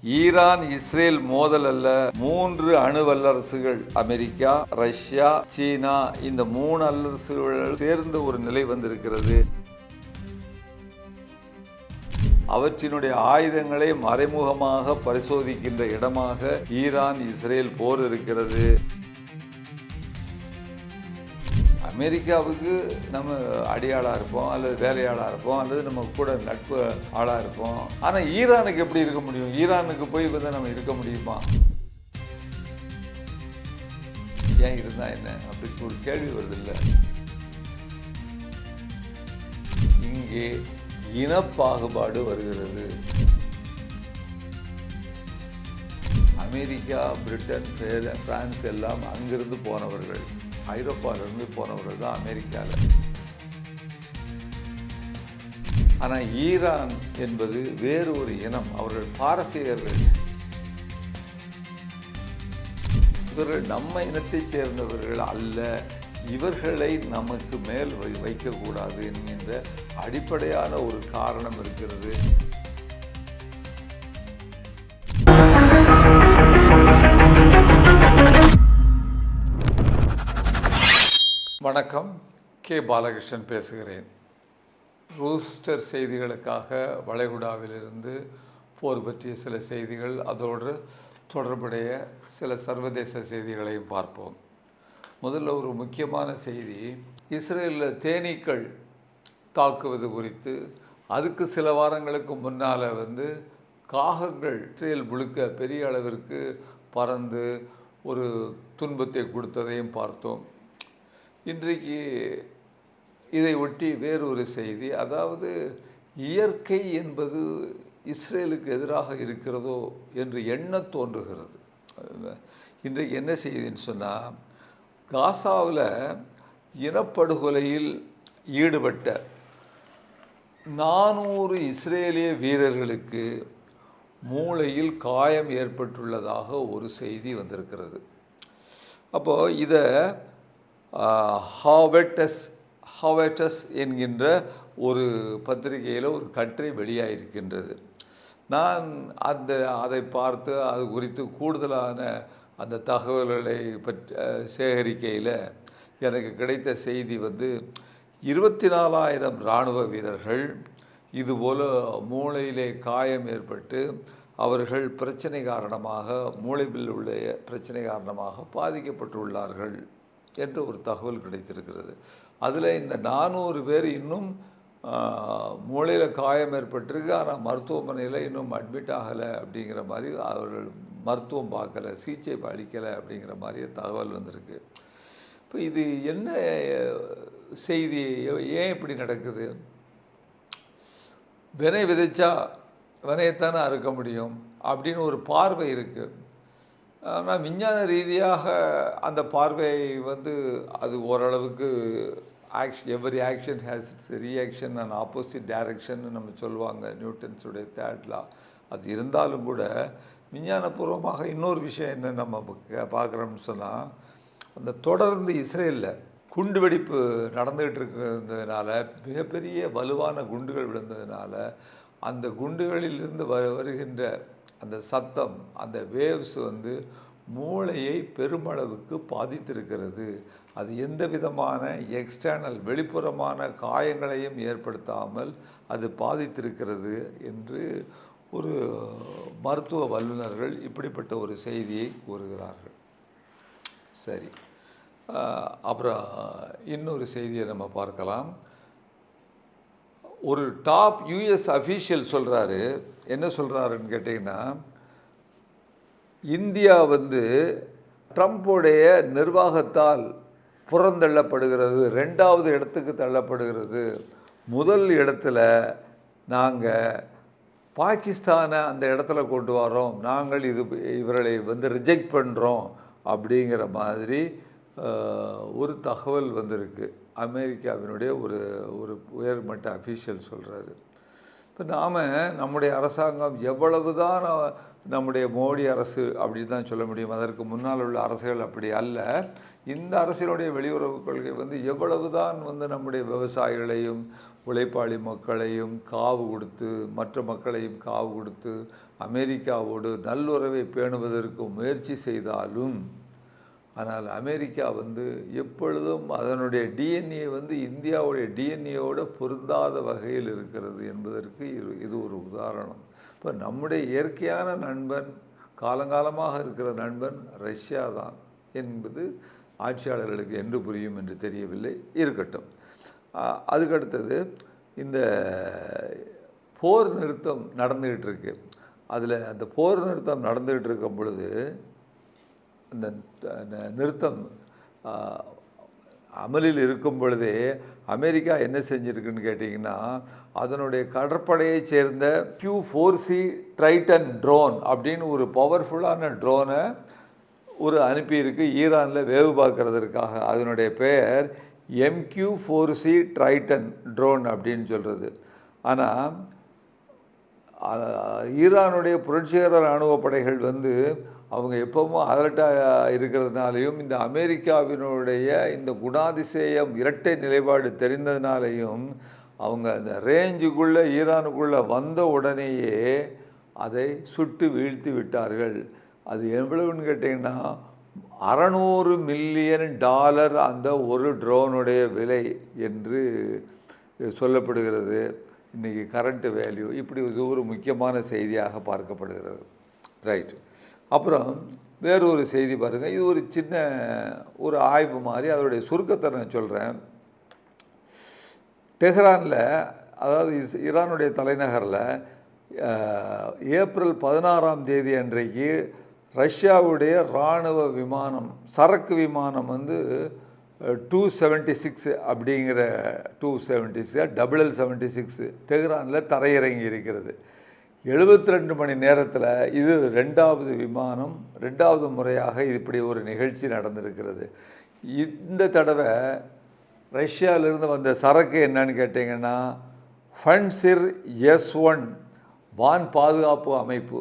Iran Israel மோதல் அல்ல, 3 அணு வல்லரசுகள் அமெரிக்கா, ரஷ்யா, சீனா, இந்த 3 வல்லரசுகள் சேர்ந்த ஒரு நிலை வந்திருக்கிறது. அவற்றினுடைய ஆயுதங்களை மறைமுகமாக பரிசோதிக்கின்ற இடமாக ஈரான் இஸ்ரேல் போர் இருக்கிறது. அமெரிக்காவுக்கு நம்ம அடியாளாக இருப்போம், அல்லது வேலையாளாக இருப்போம், அல்லது நம்ம கூட நட்பு ஆளாக இருப்போம். ஆனால் ஈரானுக்கு எப்படி இருக்க முடியும்? ஈரானுக்கு போய் நம்ம இருக்க முடியுமா? ஏன் இருந்தா என்ன அப்படின்னு ஒரு கேள்வி வருது இல்லை? இங்கே இனப்பாகுபாடு வருகிறது. அமெரிக்கா, பிரிட்டன், பிரான்ஸ் எல்லாம் அங்கிருந்து போனவர்கள், ஐரோப்பாவிலிருந்து போனவர்கள் தான் அமெரிக்காவில். ஆனால் ஈரான் என்பது வேறு ஒரு இனம், அவர்கள் பாரசீகர்கள். இவர்கள் நம்ம இனத்தைச் சேர்ந்தவர்கள் அல்ல, இவர்களை நமக்கு மேல் வைக்கக்கூடாது என்கின்ற அடிப்படையான ஒரு காரணம் இருக்கிறது. வணக்கம், கே பாலகிருஷ்ணன் பேசுகிறேன். ரூஸ்டர் செய்திகளுக்காக வளைகுடாவிலிருந்து போர் பற்றிய சில செய்திகள், அதோடு தொடர்புடைய சில சர்வதேச செய்திகளையும் பார்ப்போம். முதல்ல ஒரு முக்கியமான செய்தி, இஸ்ரேலில் தேனீக்கள் தாக்குவது குறித்து. அதுக்கு சில வாரங்களுக்கு முன்னால் காகங்கள் இஸ்ரேல் முழுக்க பெரிய அளவிற்கு பறந்து ஒரு துன்பத்தை கொடுத்ததையும் பார்த்தோம். இன்றைக்கு இதை ஒட்டி வேறொரு செய்தி, அதாவது இயற்கை என்பது இஸ்ரேலுக்கு எதிராக இருக்கிறதோ என்று எண்ண தோன்றுகிறது. இன்றைக்கு என்ன செய்தின்னு சொன்னால், காசாவில் இனப்படுகொலையில் ஈடுபட்ட 400 இஸ்ரேலிய வீரர்களுக்கு மூளையில் காயம் ஏற்பட்டுள்ளதாக ஒரு செய்தி வந்திருக்கிறது. அப்போது இதை ஹாவெட்டஸ் என்கின்ற ஒரு பத்திரிகையில் ஒரு கட்டுரை வெளியாகிருக்கின்றது. நான் அதை பார்த்து அது குறித்து கூடுதலான அந்த தகவல்களை சேகரிக்கையில் எனக்கு கிடைத்த செய்தி 24,000 இராணுவ வீரர்கள் இதுபோல் மூளையிலே காயம் ஏற்பட்டு அவர்கள் பிரச்சனை காரணமாக, மூளையில் உள்ள பிரச்சனை காரணமாக பாதிக்கப்பட்டுள்ளார்கள் என்று ஒரு தகவல் கிடைத்திருக்கிறது. அதில் இந்த 400 பேர் இன்னும் மூளையில் காயம் ஏற்பட்டிருக்கு, ஆனால் மருத்துவமனையில் இன்னும் அட்மிட் ஆகலை அப்படிங்கிற மாதிரி, அவர்கள் மருத்துவம் பார்க்கலை, சிகிச்சை அளிக்கலை அப்படிங்கிற மாதிரி தகவல் வந்திருக்கு. இப்போ இது என்ன செய்தி? ஏன் இப்படி நடக்குது? வினை விதைச்சா வினையத்தானே அறுக்க முடியும் அப்படின்னு ஒரு பார்வை இருக்குது. ஆனால் விஞ்ஞான ரீதியாக அந்த பார்வை அது ஓரளவுக்கு every action has its reaction and opposite direction நம்ம சொல்லுவாங்க, நியூட்டன்ஸுடைய தேர்ட் லா. அது இருந்தாலும் கூட விஞ்ஞானபூர்வமாக இன்னொரு விஷயம் என்ன நம்ம பார்க்குறோம்னு சொன்னால், அந்த தொடர்ந்து இஸ்ரேலில் குண்டு வெடிப்பு நடந்துகிட்டு இருக்கிறதுனால, மிகப்பெரிய வலுவான குண்டுகள் விழுந்ததுனால, அந்த குண்டுகளிலிருந்து வருகின்ற அந்த சத்தம், அந்த வேவ்ஸ் மூளையை பெருமளவுக்கு பாதித்திருக்கிறது. அது எந்த விதமான எக்ஸ்டர்னல் வெளிப்புறமான காயங்களையும் ஏற்படுத்தாமல் அது பாதித்திருக்கிறது என்று ஒரு மருத்துவ வல்லுநர்கள் இப்படிப்பட்ட ஒரு செய்தியை கூறுகிறார்கள். சரி, அப்புறம் இன்னொரு செய்தியை நம்ம பார்க்கலாம். ஒரு டாப் யூஎஸ் அஃபீஷியல் சொல்கிறாரு. என்ன சொல்கிறாருன்னு கேட்டிங்கன்னா, இந்தியா ட்ரம்ப்புடைய நிர்வாகத்தால் புறந்தள்ளப்படுகிறது, 2வது இடத்துக்கு தள்ளப்படுகிறது. முதல் இடத்துல நாங்கள் பாகிஸ்தானை அந்த இடத்துல கொண்டு வரோம், நாங்கள் இவர்களை ரிஜெக்ட் பண்ணுறோம் அப்படிங்கிற மாதிரி ஒரு தகவல் வந்திருக்கு. அமெரிக்காவினுடைய ஒரு உயர்மட்ட அஃபீஷியல் சொல்கிறாரு. இப்போ நம்முடைய அரசாங்கம் எவ்வளவு தான் நம்முடைய மோடி அரசு அப்படி தான் சொல்ல முடியும், அதற்கு முன்னால் உள்ள அரசுகள் அப்படி அல்ல. இந்த அரசினுடைய வெளியுறவு கொள்கை எவ்வளவு தான் நம்முடைய விவசாயிகளையும் உழைப்பாளி மக்களையும் காவு கொடுத்து மற்ற மக்களையும் காவு கொடுத்து அமெரிக்காவோடு நல்லுறவை பேணுவதற்கு முயற்சி செய்தாலும், ஆனால் அமெரிக்கா எப்பொழுதும் அதனுடைய டிஎன்ஏ இந்தியாவுடைய டிஎன்ஏவோட பொருந்தாத வகையில் இருக்கிறது என்பதற்கு இது ஒரு உதாரணம். இப்போ நம்முடைய இயற்கையான நண்பன், காலங்காலமாக இருக்கிற நண்பன் ரஷ்யா தான் என்பது ஆட்சியாளர்களுக்கு என்று புரியும் என்று தெரியவில்லை. இருக்கட்டும். அதுக்கடுத்தது இந்த போர் நிறுத்தம் நடந்துகிட்டு இருக்கு. அதில் அந்த போர் நிறுத்தம் நடந்துகிட்டு இருக்கும் பொழுது அந்த நிறுத்தம் அமலில் இருக்கும் பொழுதே அமெரிக்கா என்ன செஞ்சுருக்குன்னு கேட்டிங்கன்னா, அதனுடைய கடற்படையை சேர்ந்த Q-4C ட்ரைட்டன் ட்ரோன் அப்படின்னு ஒரு பவர்ஃபுல்லான ட்ரோனை அனுப்பியிருக்கு ஈரானில் வேவு பார்க்கறதற்காக. அதனுடைய பெயர் MQ-4C ட்ரைட்டன் ட்ரோன் அப்படின்னு சொல்கிறது. ஆனால் ஈரானுடைய புரட்சிகர இராணுவ படைகள் அவங்க எப்பவும் அலர்ட்டாக இருக்கிறதுனாலையும், இந்த அமெரிக்காவினுடைய இந்த குணாதிசயம் இரட்டை நிலைப்பாடு தெரிந்ததுனாலையும் அவங்க அந்த ரேஞ்சுக்குள்ளே ஈரானுக்குள்ளே வந்த உடனேயே அதை சுட்டு வீழ்த்தி விட்டார்கள். அது எவ்வளவுன்னு கேட்டிங்கன்னா, $600 மில்லியன் அந்த ஒரு ட்ரோனுடைய விலை என்று சொல்லப்படுகிறது. இன்றைக்கி கரண்ட் வேல்யூ இப்படி ஒரு முக்கியமான செய்தியாக பார்க்கப்படுகிறது. ரைட். அப்புறம் வேறொரு செய்தி பாருங்கள். இது ஒரு சின்ன ஆய்வு மாதிரி, அதனுடைய சுருக்கத்தை நான் சொல்கிறேன். டெஹ்ரானில், அதாவது ஈரானுடைய தலைநகரில் ஏப்ரல் 16 அன்றைக்கு ரஷ்யாவுடைய இராணுவ விமானம், சரக்கு விமானம் 276 அப்படிங்கிற 276 LL-76 தெஹ்ரானில் தரையிறங்கி இருக்கிறது. 72 மணி நேரத்தில் இது ரெண்டாவது முறையாக இப்படி ஒரு நிகழ்ச்சி நடந்திருக்கிறது. இந்த தடவை ரஷ்யாவிலிருந்து வந்த சரக்கு என்னன்னு கேட்டிங்கன்னா, ஃபன்சிர் S-1 வான் பாதுகாப்பு அமைப்பு.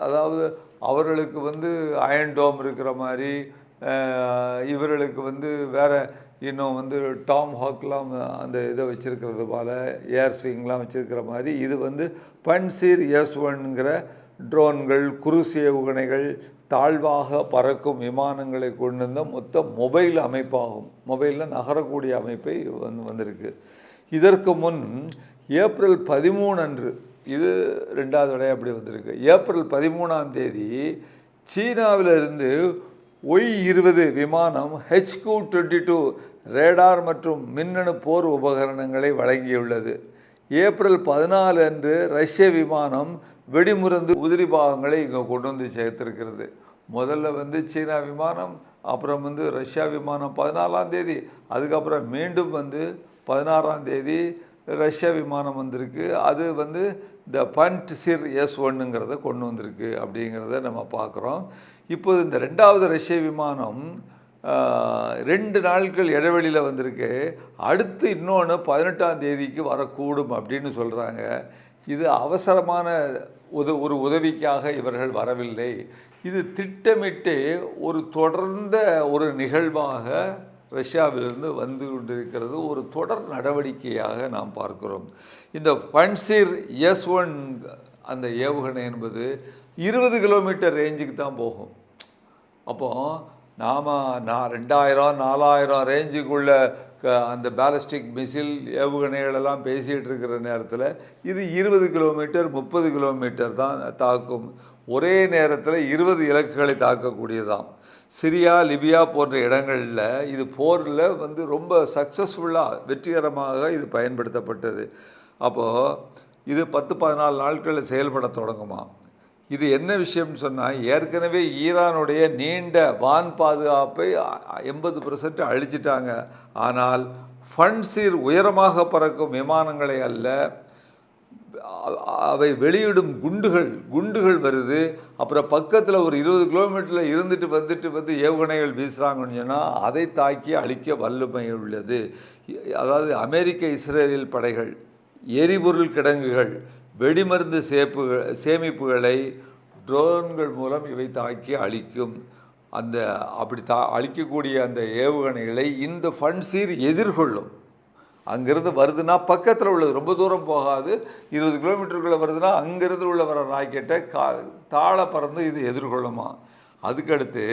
அதாவது அவர்களுக்கு அயன் டோம் இருக்கிற மாதிரி, இவர்களுக்கு வேறு இன்னும் டாம் ஹாக்லாம் அந்த இதை வச்சுருக்கிறது போல், ஏர் ஸ்விங்லாம் வச்சுருக்கிற மாதிரி இது ஃபன்சிர் S-1ங்கிற ட்ரோன்கள், குருஸ் ஏவுகணைகள், தாழ்வாக பறக்கும் விமானங்களை கொண்டு வந்த மொத்த மொபைல் அமைப்பாகும். மொபைலில் நகரக்கூடிய அமைப்பை வந்திருக்கு. இதற்கு முன் ஏப்ரல் 13 அன்று, இது ரெண்டாவது விடையாக அப்படி வந்திருக்கு. ஏப்ரல் 13 சீனாவிலிருந்து Y-20 விமானம் HQ-22 ரேடார் மற்றும் மின்னணு போர் உபகரணங்களை வழங்கியுள்ளது. ஏப்ரல் 14 அன்று ரஷ்ய விமானம் வெடிமருந்து உதிரி பாகங்களை இங்கே கொண்டு சேர்த்திருக்கிறது. முதல்ல சீனா விமானம், அப்புறம் ரஷ்யா விமானம் 14 அதுக்கப்புறம் மீண்டும் 16 ரஷ்யா விமானம் வந்திருக்கு. அது இந்த ஃபன்சிர் S-1ங்கிறத கொண்டு வந்திருக்கு அப்படிங்கிறத நம்ம பார்க்குறோம். இப்போது இந்த ரெண்டாவது ரஷ்ய விமானம் 2 நாட்கள் இடைவெளியில் வந்திருக்கு. அடுத்து இன்னொன்று 18 வரக்கூடும் அப்படின்னு சொல்கிறாங்க. இது அவசரமான உதவிக்காக இவர்கள் வரவில்லை. இது திட்டமிட்டு தொடர்ந்த நிகழ்வாக ரஷ்யாவிலிருந்து வந்து கொண்டிருக்கிறது. தொடர் நடவடிக்கையாக நாம் பார்க்கிறோம். இந்த ஃபன்சிர் S-1 அந்த ஏவுகணை என்பது 20 கிலோமீட்டர் ரேஞ்சுக்கு தான் போகும். அப்போது நாம் 2000-4000 ரேஞ்சுக்குள்ள அந்த பேலஸ்டிக் மிசில் ஏவுகணைகளெல்லாம் பேசிகிட்டு இருக்கிற நேரத்தில் இது 20 கிலோமீட்டர் 30 கிலோமீட்டர் தான் தாக்கும். ஒரே நேரத்தில் 20 இலக்குகளை தாக்கக்கூடியதாம். சிரியா, லிபியா போன்ற இடங்களில் இது போரில் ரொம்ப சக்ஸஸ்ஃபுல்லாக வெற்றிகரமாக இது பயன்படுத்தப்பட்டது. அப்போது இது 10-14 நாட்களில் செயல்பட தொடங்குமா. இது என்ன விஷயம்னு சொன்னால், ஏற்கனவே ஈரானுடைய நீண்ட வான் பாதுகாப்பை 80% அழிச்சிட்டாங்க. ஆனால் ஃபன்சிர் உயரமாக பறக்கும் விமானங்களை அல்ல, அவை வெளியிடும் குண்டுகள் வருது. அப்புறம் பக்கத்தில் 20 கிலோமீட்டரில் வந்துட்டு ஏவுகணைகள் வீசுகிறாங்கன்னு சொன்னால் அதை தாக்கி அழிக்க வல்லமை உள்ளது. அதாவது அமெரிக்க இஸ்ரேல் படைகள் எரிபொருள் கிடங்குகள், வெடிமருந்து சேமிப்புகளை ட்ரோன்கள் மூலம் இவை தாக்கி அழிக்கும். அப்படி அழிக்கக்கூடிய அந்த ஏவுகணைகளை இந்த ஃபன்சிர் எதிர்கொள்ளும். அங்கேருந்து வருதுன்னா பக்கத்தில் உள்ளது, ரொம்ப தூரம் போகாது, 20 கிலோமீட்டருக்குள்ளே வருதுன்னா அங்கேருந்து உள்ள வர ராக்கெட்டை தாழ பறந்து இது இரண்டுமா. அதுக்கடுத்து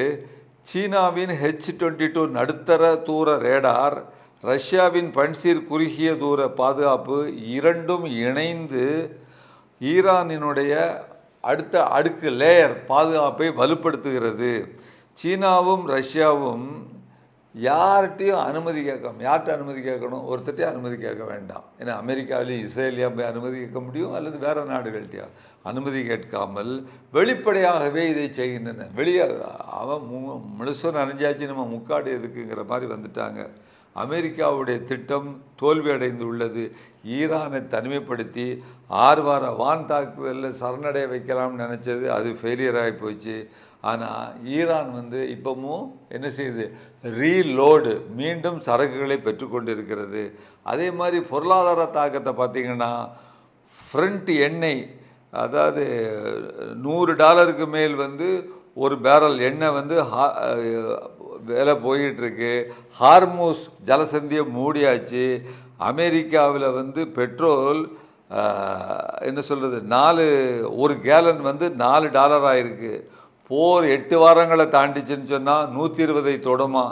சீனாவின் H-22 நடுத்தர தூர ரேடார், ரஷ்யாவின் பன்சீர் குறுகிய தூர பாதுகாப்பு இரண்டும் இணைந்து ஈரானினுடைய அடுத்த அடுக்கு லேயர் பாதுகாப்பை வலுப்படுத்துகிறது. சீனாவும் ரஷ்யாவும் யார்கிட்டையும் அனுமதி கேட்காம, யார்கிட்ட அனுமதி கேட்கணும்? ஒருத்தட்டையும் அனுமதி கேட்க வேண்டாம். ஏன்னா அமெரிக்காவிலையும் இஸ்ரேலியா போய் அனுமதி கேட்க முடியும், அல்லது வேறு நாடுகள்கிட்டயா அனுமதி கேட்காமல் வெளிப்படையாகவே இதை செய்கின்றன. வெளியே அவன் முழுசும் நனைஞ்சாச்சு, நம்ம முக்காடு எதுக்குங்கிற மாதிரி வந்துட்டாங்க. அமெரிக்காவுடைய திட்டம் தோல்வி அடைந்து உள்ளது. ஈரானை தனிமைப்படுத்தி 6 வார வான் தாக்குதலில் சரணடைய வைக்கலாம்னு நினச்சது, அது ஃபெயிலியர் ஆகி போச்சு. ஆனால் ஈரான் இப்பவும் என்ன செய்யுது? ரீலோடு, மீண்டும் சரக்குகளை பெற்றுக்கொண்டு இருக்கிறது. அதே மாதிரி பொருளாதார தாக்கத்தை பார்த்திங்கன்னா, ஃப்ரண்ட் எண்ணெய், அதாவது $100 மேல் ஒரு பேரல் எண்ணெய் வேலை போயிட்டுருக்கு. ஹார்மூஸ் ஜலசந்தியை மூடியாச்சு. அமெரிக்காவில் பெட்ரோல் என்ன சொல்கிறது, ஒரு கேலன் $4 ஆயிருக்கு. போர் 8 வாரங்களை தாண்டிச்சுன்னு சொன்னால் 120ஐ தொடுமா.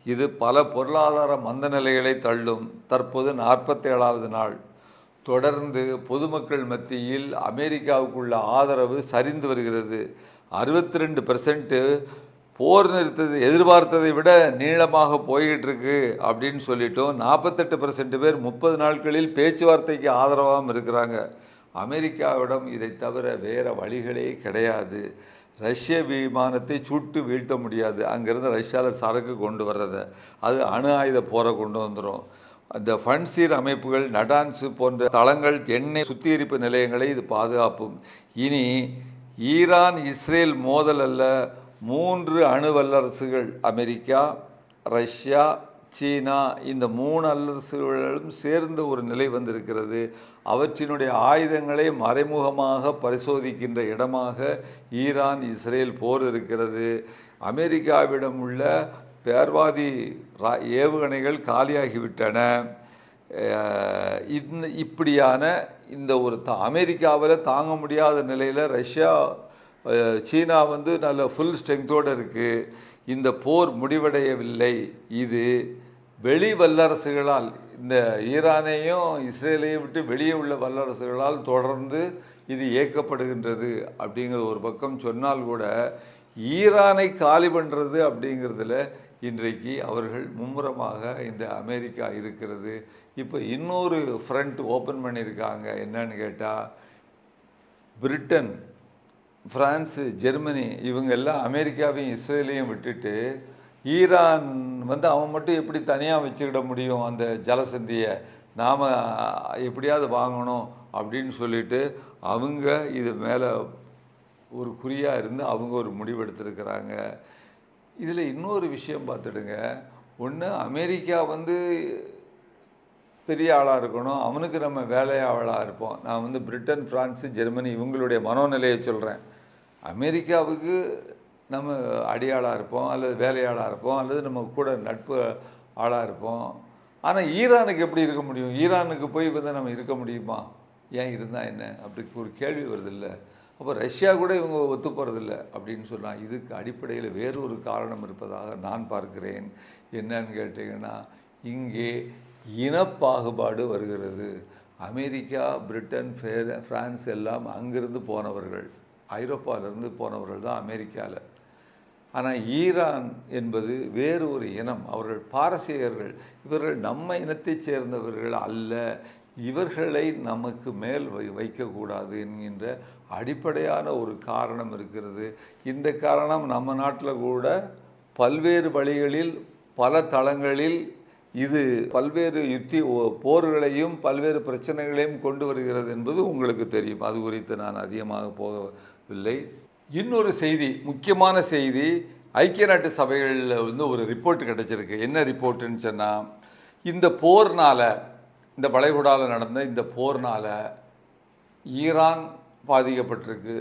இது பல பொருளாதார மந்த நிலைகளை தள்ளும். தற்போது 47வது நாள் தொடர்ந்து பொதுமக்கள் மத்தியில் அமெரிக்காவுக்குள்ள ஆதரவு சரிந்து வருகிறது. 62% போர் நிறுத்தது எதிர்பார்த்ததை விட நீளமாக போய்கிட்டு இருக்கு அப்படின்னு சொல்லிட்டோம். 48% பேர் 30 நாட்களில் பேச்சுவார்த்தைக்கு ஆதரவாகவும் இருக்கிறாங்க. அமெரிக்காவிடம் இதை தவிர வேறு வழிகளே கிடையாது. ரஷ்ய விமானத்தை சுட்டு வீழ்த்த முடியாது. அங்கேருந்து ரஷ்யாவில் சரக்கு கொண்டு வர்றதை, அது அணு ஆயுத போரை கொண்டு வந்துடும். அந்த பன்சீர் அமைப்புகள், நடான்ஸு போன்ற தளங்கள், எண்ணெய் சுத்திகரிப்பு நிலையங்களை இது பாதுகாப்பும். இனி ஈரான் இஸ்ரேல் மோதல் அல்ல, 3 அணு வல்லரசுகள், அமெரிக்கா, ரஷ்யா, சீனா, இந்த 3 வல்லரசுகளும் சேர்ந்த ஒரு நிலை வந்திருக்கிறது. அவற்றினுடைய ஆயுதங்களை மறைமுகமாக பரிசோதிக்கின்ற இடமாக ஈரான் இஸ்ரேல் போர் இருக்கிறது. அமெரிக்காவிடம் உள்ள பேர்வாதி ஏவுகணைகள் காலியாகிவிட்டன. இப்படியான இந்த ஒரு அமெரிக்காவில் தாங்க முடியாத நிலையில் ரஷ்யா, சீனா நல்ல ஃபுல் ஸ்ட்ரெங்தோடு இருக்குது. இந்த போர் முடிவடையவில்லை. இது வெளி வல்லரசுகளால், இந்த ஈரானையும் இஸ்ரேலையும் விட்டு வெளியே உள்ள வல்லரசுகளால் தொடர்ந்து இது இயக்கப்படுகின்றது. அப்படிங்கிறது ஒரு பக்கம் சொன்னால் கூட, ஈரானை காலி பண்ணுறது அப்படிங்கிறதுல இன்றைக்கு அவர்கள் மும்முரமாக இந்த அமெரிக்கா இருக்கிறது. இப்போ இன்னொரு ஃப்ரண்ட் ஓப்பன் பண்ணியிருக்காங்க. என்னன்னு கேட்டால், பிரிட்டன், ஃப்ரான்ஸு, ஜெர்மனி இவங்க எல்லாம் அமெரிக்காவையும் இஸ்ரேலையும் விட்டுட்டு, ஈரான் அவன் மட்டும் எப்படி தனியாக வச்சுக்கிட முடியும், அந்த ஜலசந்தியை நாம் எப்படியாவது வாங்கணும் அப்படின்னு சொல்லிட்டு அவங்க இது மேலே ஒரு குறியாக இருந்து அவங்க ஒரு முடிவெடுத்திருக்கிறாங்க. இதில் இன்னொரு விஷயம் பார்த்துடுங்க. ஒன்று, அமெரிக்கா பெரிய ஆளாக இருக்கணும், அவனுக்கு நம்ம வேலையாளாக இருப்போம். நான் பிரிட்டன், ஃப்ரான்ஸு, ஜெர்மனி இவங்களுடைய மனோநிலையை சொல்கிறேன். அமெரிக்காவுக்கு நம்ம அடியாளாக இருப்போம், அல்லது வேலையாளாக இருப்போம், அல்லது நம்ம கூட நட்பு ஆளாக இருப்போம். ஆனால் ஈரானுக்கு எப்படி இருக்க முடியும்? ஈரானுக்கு போய் நம்ம இருக்க முடியுமா? ஏன் இருந்தால் என்ன? அப்படி ஒரு கேள்வி வருதில்ல. அப்போ ரஷ்யா கூட இவங்க ஒத்து போகிறதில்ல அப்படின்னு சொன்னால், இதுக்கு அடிப்படையில் வேறொரு காரணம் இருப்பதாக நான் பார்க்கிறேன். என்னன்னு கேட்டிங்கன்னா, இங்கே இனப்பாகுபாடு வருகிறது. அமெரிக்கா, பிரிட்டன், ஃப்ரான்ஸ் எல்லாம் அங்கிருந்து போனவர்கள், ஐரோப்பாவிலிருந்து போனவர்கள் தான் அமெரிக்காவில். ஆனால் ஈரான் என்பது வேறு ஒரு இனம், அவர்கள் பாரசீகர்கள். இவர்கள் நம்ம இனத்தைச் சேர்ந்தவர்கள் அல்ல. இவர்களை நமக்கு மேல் வைக்கக்கூடாது என்கின்ற அடிப்படையான ஒரு காரணம் இருக்கிறது. இந்த காரணம் நம்ம நாட்டில் கூட பல்வேறு வழிகளில், பல தளங்களில் இது பல்வேறு போர்களையும் பல்வேறு பிரச்சனைகளையும் கொண்டு வருகிறது என்பது உங்களுக்கு தெரியும். அது குறித்து நான் அதிகமாக போகவில்லை. இன்னொரு செய்தி, முக்கியமான செய்தி, ஐக்கிய நாட்டு சபைகளில் ஒரு ரிப்போர்ட் கிடச்சிருக்கு. என்ன ரிப்போர்ட்டுன்னு சொன்னால், இந்த போர்னால், இந்த வளைகுடாவில் நடந்த இந்த போர்னால் ஈரான் பாதிக்கப்பட்டிருக்கு.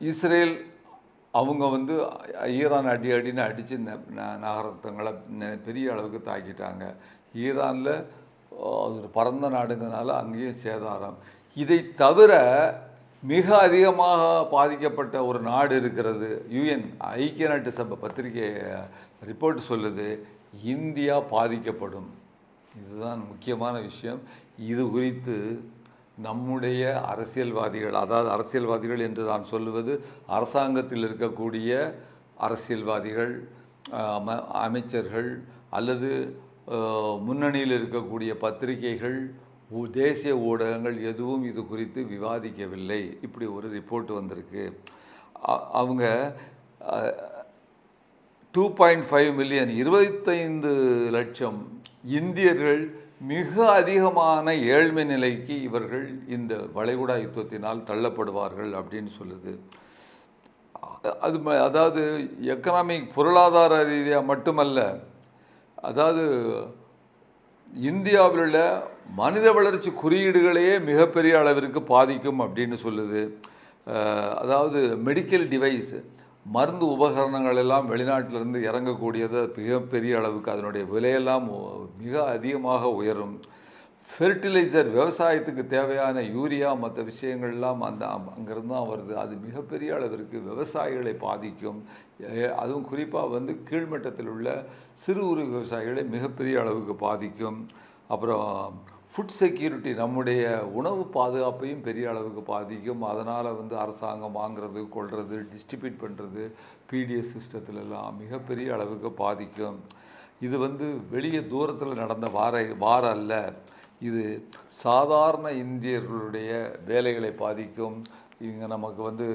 இஸ்ரேல் அவங்க ஈரான் அடின்னு அடித்து நகரத்தங்களை பெரிய அளவுக்கு தாக்கிட்டாங்க. ஈரானில் அது ஒரு பரந்த நாடுங்கிறதுனால அங்கேயும் சேதாரம். இதை தவிர மிக அதிகமாக பாதிக்கப்பட்ட ஒரு நாடு இருக்கிறது. யுஎன் ஐக்கிய நாட்டு சபை பத்திரிகை ரிப்போர்ட் சொல்லுது, இந்தியா பாதிக்கப்படும். இதுதான் முக்கியமான விஷயம். இது குறித்து நம்முடைய அரசியல்வாதிகள், அதாவது அரசியல்வாதிகள் என்று நான் சொல்லுவது அரசாங்கத்தில் இருக்கக்கூடிய அரசியல்வாதிகள், அமைச்சர்கள் அல்லது முன்னணியில் இருக்கக்கூடிய பத்திரிகைகள், தேசிய ஊடகங்கள் எதுவும் இது குறித்து விவாதிக்கவில்லை. இப்படி ஒரு ரிப்போர்ட் வந்திருக்கு. அவங்க 2.5 மில்லியன் 25 லட்சம் இந்தியர்கள் மிக அதிகமான ஏழ்மை நிலைக்கு இவர்கள் இந்த வளைகுடா யுத்தத்தினால் தள்ளப்படுவார்கள் அப்படின்னு சொல்லுது. அதாவது எக்கனாமிக் பொருளாதார ரீதியாக மட்டுமல்ல, அதாவது இந்தியாவில் உள்ள மனித வளர்ச்சி குறியீடுகளையே மிகப்பெரிய அளவிற்கு பாதிக்கும் அப்படின்னு சொல்லுது. அதாவது மெடிக்கல் டிவைஸ், மருந்து உபகரணங்கள் எல்லாம் வெளிநாட்டிலிருந்து இறங்கக்கூடியது மிகப்பெரிய அளவுக்கு அதனுடைய விலையெல்லாம் மிக அதிகமாக உயரும். ஃபெர்டிலைசர், விவசாயத்துக்கு தேவையான யூரியா மற்ற விஷயங்கள்லாம் அங்கேருந்து தான் வருது. அது மிகப்பெரிய அளவிற்கு விவசாயிகளை பாதிக்கும். அதுவும் குறிப்பாக கீழ்மட்டத்தில் உள்ள சிறு குறு விவசாயிகளை மிகப்பெரிய அளவுக்கு பாதிக்கும். அப்புறம் ஃபுட் செக்யூரிட்டி, நம்முடைய உணவு பாதுகாப்பையும் பெரிய அளவுக்கு பாதிக்கும். அதனால் அரசாங்கம் வாங்கிறது, கொள்வது, டிஸ்ட்ரிபியூட் பண்ணுறது, பிடிஎஸ் சிஸ்டத்திலெல்லாம் மிகப்பெரிய அளவுக்கு பாதிக்கும். இது வெளியே தூரத்தில் நடந்த வார அல்ல, இது சாதாரண இந்தியர்களுடைய வேலைகளை பாதிக்கும். இங்கே நமக்கு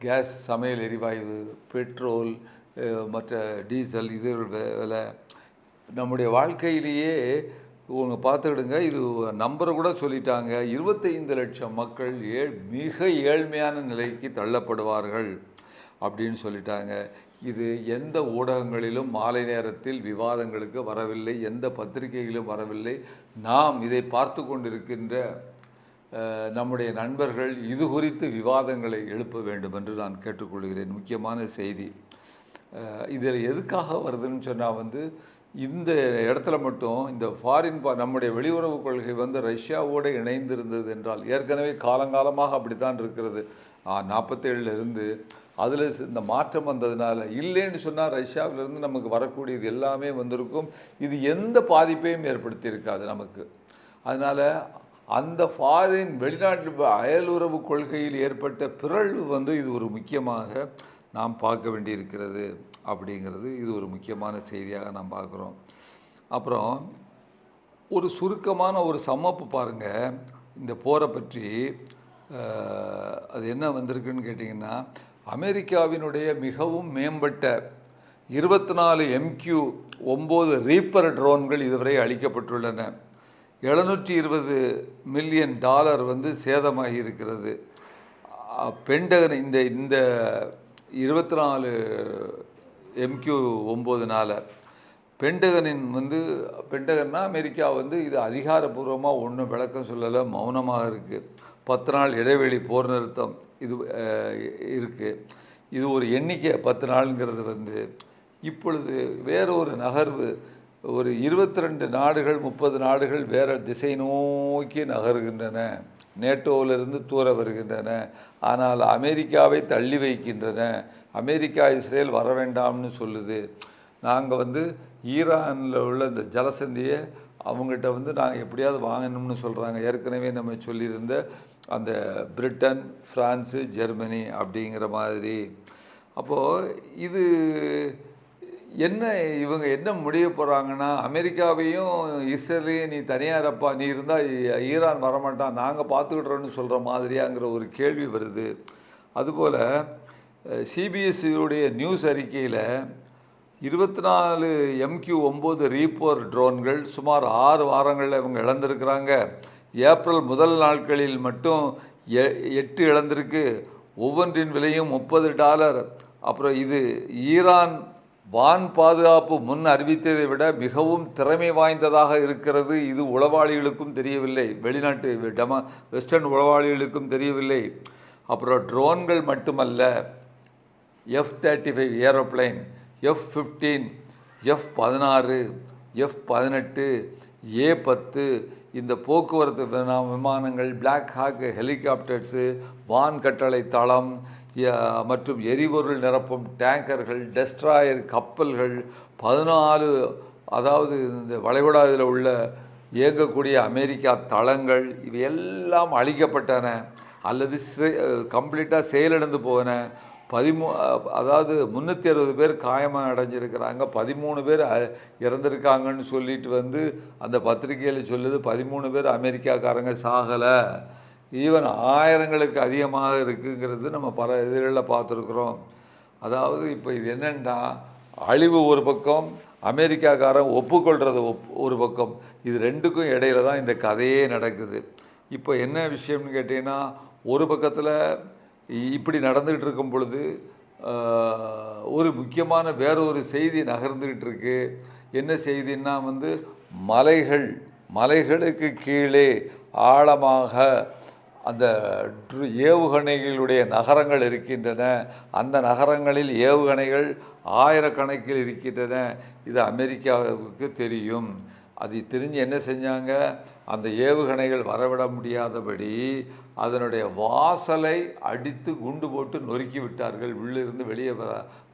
கேஸ், சமையல் எரிவாயு, பெட்ரோல், மற்ற டீசல், இது விலை நம்முடைய வாழ்க்கையிலேயே உங்க பார்த்துக்கிடுங்க. இது நம்பரை கூட சொல்லிட்டாங்க, 25 லட்சம் மக்கள் மிக ஏழ்மையான நிலைக்கு தள்ளப்படுவார்கள் அப்படின்னு சொல்லிட்டாங்க. இது எந்த ஊடகங்களிலும் மாலை நேரத்தில் விவாதங்களுக்கு வரவில்லை, எந்த பத்திரிகைகளிலும் வரவில்லை. நாம் இதை பார்த்து கொண்டிருக்கின்ற நம்முடைய நண்பர்கள் இது குறித்து விவாதங்களை எழுப்ப வேண்டும் என்று நான் கேட்டுக்கொள்கிறேன். முக்கியமான செய்தி இதில் எதுக்காக வருதுன்னு சொன்னால், இந்த இடத்துல மட்டும் இந்த நம்முடைய வெளியுறவு கொள்கை ரஷ்யாவோடு இணைந்திருந்தது என்றால், ஏற்கனவே காலங்காலமாக அப்படித்தான் இருக்கிறது. 47 அதில் இந்த மாற்றம் வந்ததுனால, இல்லைன்னு சொன்னால் ரஷ்யாவிலிருந்து நமக்கு வரக்கூடியது எல்லாமே வந்திருக்கும். இது எந்த பாதிப்பையும் ஏற்படுத்தியிருக்காது நமக்கு. அதனால் அந்த வெளிநாட்டு அயலுறவு கொள்கையில் ஏற்பட்ட பிறழ்வு இது ஒரு முக்கியமாக நாம் பார்க்க வேண்டியிருக்கிறது அப்படிங்கிறது இது ஒரு முக்கியமான செய்தியாக நாம் பார்க்குறோம். அப்புறம் ஒரு சுருக்கமான ஒரு சம்மப்பு பாருங்கள் இந்த போரை பற்றி. அது என்ன வந்திருக்குன்னு கேட்டிங்கன்னா, அமெரிக்காவினுடைய மிகவும் மேம்பட்ட 24 MQ-9 ரீப்பர் ட்ரோன்கள் இதுவரை அளிக்கப்பட்டுள்ளன. $720 மில்லியன் சேதமாகி இருக்கிறது. பென்டகன் இந்த 24 MQ-9னால பென்டகன்னா அமெரிக்கா இது அதிகாரப்பூர்வமாக ஒன்றும் விளக்கம் சொல்லலை, மௌனமாக இருக்குது. 10 நாள் இடைவெளி போர் நிறுத்தம் இது இருக்குது. இது ஒரு எண்ணிக்கை 10 நாளுங்கிறது இப்பொழுது வேறு ஒரு நகர்வு. ஒரு 22 நாடுகள் 30 நாடுகள் வேறு திசை நோக்கி நகர்கின்றன, நேட்டோவிலிருந்து தூர வருகின்றன. ஆனால் அமெரிக்காவை தள்ளி வைக்கின்றன. அமெரிக்கா இஸ்ரேல் வர வேண்டாம்னு சொல்லுது. நாங்கள் ஈரானில் உள்ள இந்த ஜலசந்தியை அவங்ககிட்ட நாங்கள் எப்படியாவது வாங்கணும்னு சொல்கிறாங்க. ஏற்கனவே நம்ம சொல்லியிருந்த அந்த பிரிட்டன், ஃப்ரான்ஸு, ஜெர்மனி அப்படிங்கிற மாதிரி. அப்போது இது இவங்க என்ன முடிய போகிறாங்கன்னா, அமெரிக்காவையும் இஸ்ரேலையும் நீ தனியாரப்பா, நீ இருந்தால் ஈரான் வரமாட்டான், நாங்கள் பார்த்துக்கிட்றோன்னு சொல்கிற மாதிரியாங்கிற ஒரு கேள்வி வருது. அதுபோல் சிபிஎஸ்சியுடைய நியூஸ் அறிக்கையில் 24 MQ-9 ரீப்பர் ட்ரோன்கள் சுமார் 6 வாரங்களில் இவங்க இழந்திருக்கிறாங்க. ஏப்ரல் முதல் நாட்களில் மட்டும் 8 இழந்திருக்கு. ஒவ்வொன்றின் விலையும் $30. அப்புறம் இது ஈரான் வான் பாதுகாப்பு முன் அறிவித்ததை விட மிகவும் திறமை வாய்ந்ததாக இருக்கிறது. இது உளவாளிகளுக்கும் தெரியவில்லை, வெளிநாட்டு வெஸ்டர்ன் உளவாளிகளுக்கும் தெரியவில்லை. அப்புறம் ட்ரோன்கள் மட்டுமல்ல, F-35 aeroplane, F-15, F-16, F-18, A-10 இந்த போக்குவரத்து விமானங்கள், பிளாக் ஹாக் ஹெலிகாப்டர்ஸு, வான் கட்டளை தளம் மற்றும் எரிபொருள் நிரப்பும் டேங்கர்கள், டெஸ்ட்ராயர் கப்பல்கள், 14 அதாவது இந்த வளைகுடாவில் உள்ள இயங்கக்கூடிய அமெரிக்கா தளங்கள் இவையெல்லாம் அழிக்கப்பட்டன அல்லது கம்ப்ளீட்டாக செயலிழந்து போன. அதாவது 360 பேர் காயமாக அடைஞ்சிருக்கிறாங்க, 13 பேர் இறந்துருக்காங்கன்னு சொல்லிட்டு அந்த பத்திரிகையில் சொல்லுது 13 பேர் அமெரிக்காக்காரங்க சாகலை, ஈவன் ஆயிரங்களுக்கு அதிகமாக இருக்குங்கிறது நம்ம பல இதில் பார்த்துருக்குறோம். அதாவது இப்போ இது என்னென்னா, அழிவு ஒரு பக்கம், அமெரிக்காக்காரன் ஒப்புக்கொள்கிறது ஒரு பக்கம், இது ரெண்டுக்கும் இடையில தான் இந்த கதையே நடக்குது. இப்போ என்ன விஷயம்னு கேட்டிங்கன்னா, ஒரு பக்கத்தில் இப்படி நடந்துகிட்டு இருக்கும் பொழுது ஒரு முக்கியமான வேறொரு செய்தி நகர்ந்துக்கிட்டு இருக்கு. என்ன செய்தின்னா மலைகளுக்கு கீழே ஆழமாக அந்த ஏவுகணைகளுடைய நகரங்கள் இருக்கின்றன. அந்த நகரங்களில் ஏவுகணைகள் ஆயிரக்கணக்கில் இருக்கின்றன. இது அமெரிக்காவுக்கு தெரியும். அது தெரிஞ்சு என்ன செஞ்சாங்க, அந்த ஏவுகணைகள் வரவிட முடியாதபடி அதனுடைய வாசலை அடித்து குண்டு போட்டு நொறுக்கி விட்டார்கள். உள்ளிருந்து வெளியே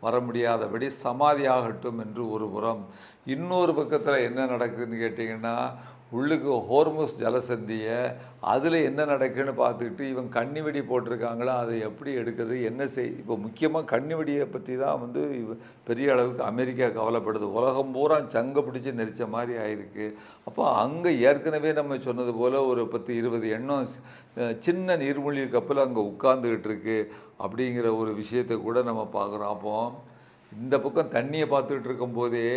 வர முடியாதபடி சமாதி ஆகட்டும் என்று ஒரு புறம். இன்னொரு பக்கத்தில் என்ன நடக்குதுன்னு கேட்டிங்கன்னா, உள்ளுக்கு ஹோர்முஸ் ஜலசந்தியை அதில் என்ன நடக்குதுன்னு பார்த்துக்கிட்டு இவன் கன்னிவெடி போட்டிருக்காங்களா, அதை எப்படி எடுக்குது, என்ன இப்போ முக்கியமாக கன்னிவெடியை பற்றி தான் பெரிய அளவுக்கு அமெரிக்கா கவலைப்படுது. உலகம் பூரா சங்க பிடிச்சி நெரிச்ச மாதிரி ஆயிருக்கு. அப்போ அங்கே ஏற்கனவே நம்ம சொன்னது போல் ஒரு 10-20 எண்ணம் சின்ன நீர்மூழ்கி கப்பல் அங்கே உட்கார்ந்துக்கிட்டு இருக்கு அப்படிங்கிற ஒரு விஷயத்தை கூட நம்ம பார்க்குறோம். அப்போ இந்த பக்கம் தண்ணியை பார்த்துக்கிட்டு இருக்கும்போதே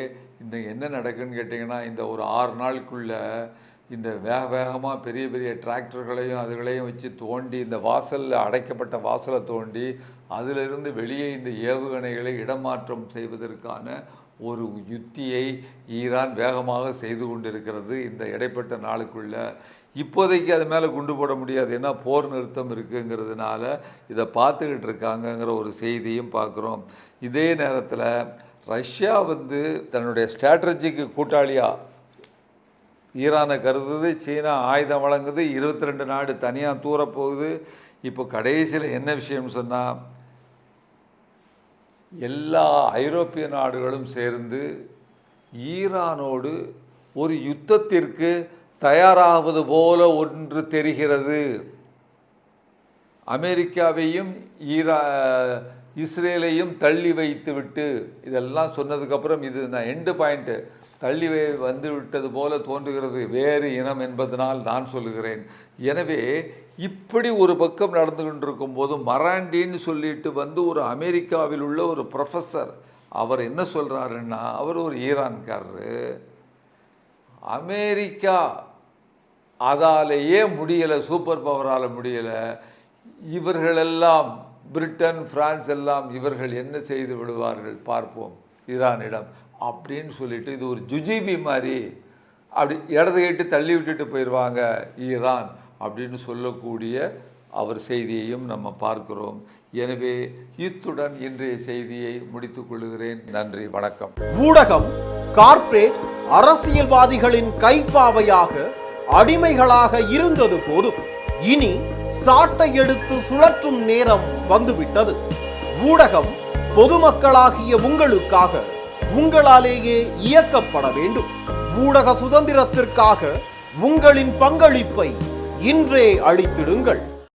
இந்த என்ன நடக்குன்னு கேட்டிங்கன்னா, இந்த ஒரு 6 நாளுக்குள்ளே இந்த வேகமாக பெரிய பெரிய டிராக்டர்களையும் அதுகளையும் வச்சு தோண்டி இந்த வாசலில் அடைக்கப்பட்ட வாசலை தோண்டி அதிலிருந்து வெளியே இந்த ஏவுகணைகளை இடமாற்றம் செய்வதற்கான ஒரு யுத்தியை ஈரான் வேகமாக செய்து கொண்டிருக்கிறது இந்த இடைப்பட்ட நாளுக்குள்ள. இப்போதைக்கு அது மேலே குண்டு போட முடியாது, ஏன்னா போர் நிறுத்தம் இருக்குங்கிறதுனால இதை பார்த்துக்கிட்டு இருக்காங்கங்கிற ஒரு செய்தியும் பார்க்குறோம். இதே நேரத்தில் ரஷ்யா தன்னுடைய ஸ்ட்ராட்டஜிக் கூட்டாளியாக ஈரானை கருதுது. சீனா ஆயுதம் வழங்குது. 22 நாடு தனியாக தூரப்போகுது. இப்போ கடைசியில் என்ன விஷயம்னு சொன்னால், எல்லா ஐரோப்பிய நாடுகளும் சேர்ந்து ஈரானோடு ஒரு யுத்தத்திற்கு தயாராவது போல ஒன்று தெரிகிறது. அமெரிக்காவையும் இஸ்ரேலையும் தள்ளி வைத்து விட்டு இதெல்லாம் சொன்னதுக்கப்புறம் இது நான் எண்டு பாயிண்ட்டு தள்ளி வந்து விட்டது போல தோன்றுகிறது, வேறு இனம் என்பதனால் நான் சொல்லுகிறேன். எனவே இப்படி ஒரு பக்கம் நடந்து கொண்டிருக்கும் போது மராண்டின்னு சொல்லிட்டு ஒரு அமெரிக்காவில் உள்ள ஒரு ப்ரொஃபஸர் அவர் என்ன சொல்கிறாருன்னா, அவர் ஒரு ஈரான்காரரு, அமெரிக்கா அதாலேயே முடியலை, சூப்பர் பவரால் முடியலை, இவர்களெல்லாம் பிரிட்டன் பிரான்ஸ் எல்லாம் இவர்கள் என்ன செய்து விடுவார்கள் பார்ப்போம் ஈரானிடம் அப்படின்னு சொல்லிட்டு, இது ஒரு ஜுஜிபி மாதிரி அப்படி இடது கேட்டு தள்ளி விட்டுட்டு போயிடுவாங்க ஈரான் அப்படின்னு சொல்லக்கூடிய அவர் செய்தியையும் நம்ம பார்க்கிறோம். எனவே இத்துடன் இன்றைய செய்தியை முடித்துக் கொள்கிறேன். நன்றி, வணக்கம். ஊடகம் கார்ப்பரேட் அரசியல்வாதிகளின் கைப்பாவையாக அடிமைகளாக இருந்தது போதும், இனி சாட்டை எடுத்து சுழற்றும் நேரம் வந்துவிட்டது. ஊடகம் பொதுமக்களாகிய உங்களுக்காக உங்களாலேயே இயக்கப்பட வேண்டும். ஊடக சுதந்திரத்திற்காக உங்களின் பங்களிப்பை இன்றே அளித்திடுங்கள்.